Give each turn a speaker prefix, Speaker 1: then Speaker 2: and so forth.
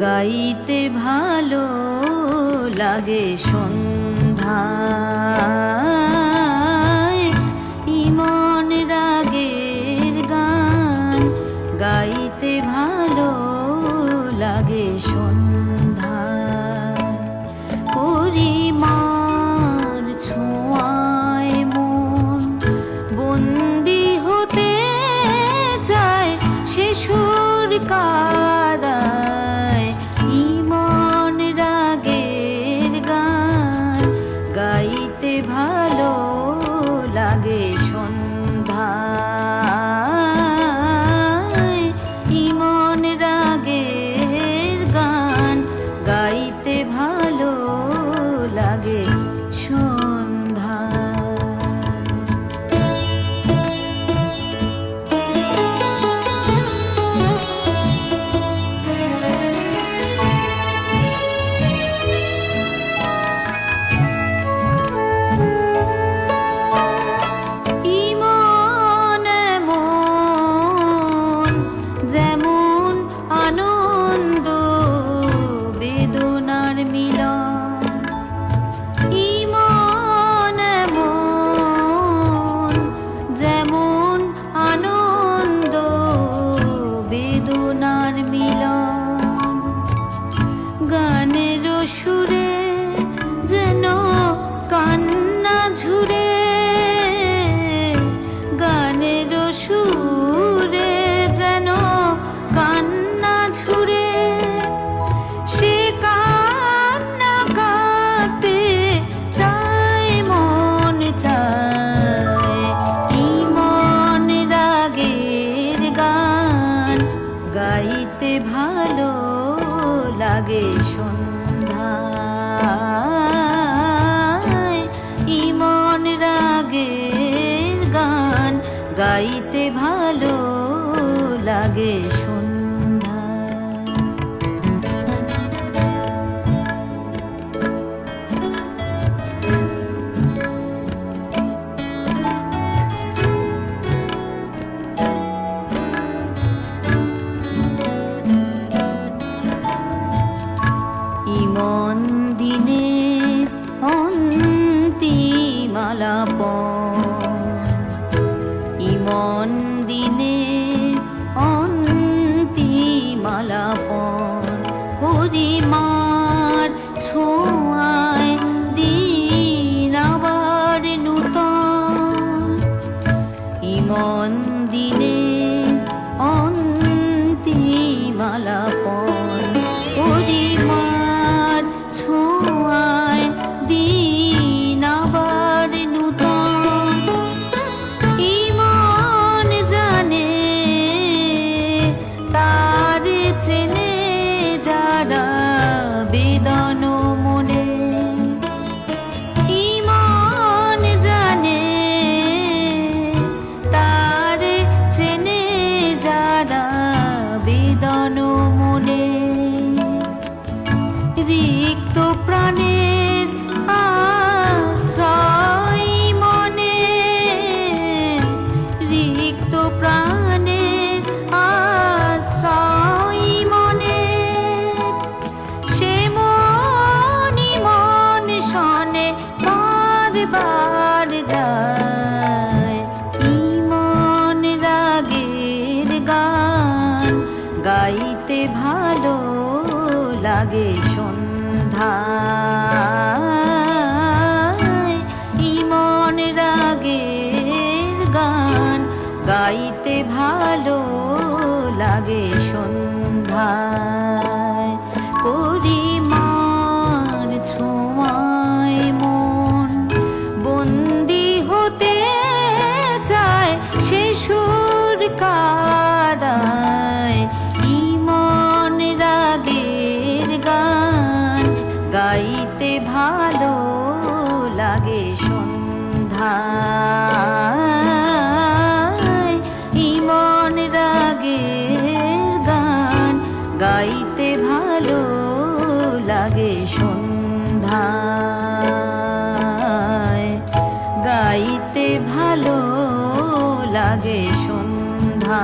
Speaker 1: গাইতে ভালো লাগে সন্ধ্যায় ইমন রাগের গান গাইতে ভালো লাগে সন্ধ্যায় পরিমার ছোঁয়ায় মন বন্দি হতে চায় সে সুর কাদায় ইমন রাগের গান গাইতে ভালো লাগে সন্ধ্যায় ইমন রাগের গান গাইতে ভালো লাগে সন্ধ্যায়। ইমন এমন যেমন আনন্দ বেদনার মিলন ইমন এমন যেমন আনন্দ বেদনার মিলন গানের সুরে যেন কান্না ঝুরে গানের সুরে যেন কান্না ঝুরে সে কান্না কাঁদতে চায় মন চায় ইমন রাগের গান গাইতে ভালো লাগে সন্ধ্যায় ইমন রাগের গান গাইতে ভালো লাগে সন্ধ্যায়। ইমন দিনের অন্তিম আলাপন ইমন দিনের অন্তিম আলাপন করিমার ছোঁয়ায় দিন আবার নূতন ইমন দিনের অন্তিম আলাপন করিমার ছোঁয়ায় দিন আবার নূতন ইমন জানে তার চেনে যারা বেদন মনে ইমন জানে তার চেনে যারা বেদন মনে রিক্ত প্রাণের আশ্রয় মনে রিক্ত প্রাণের আশ্রয় মনে সে মনি মন শনে বারবার যায় ইমন রাগের গান গাইতে ভালো লাগে সন্ধ্যায় ইমন রাগের গান গাইতে ভালো লাগে সন্ধ্যায় পরিমার ছোঁয়ায় মন বন্দি হতে চায় সে সুর কাদায় ইমন রাগের গান গাইতে ভালো লাগে সন্ধ্যায় ইমন রাগের গান গাইতে ভালো লাগে সন্ধ্যায় গাইতে ভালো লাগে সন্ধ্যা।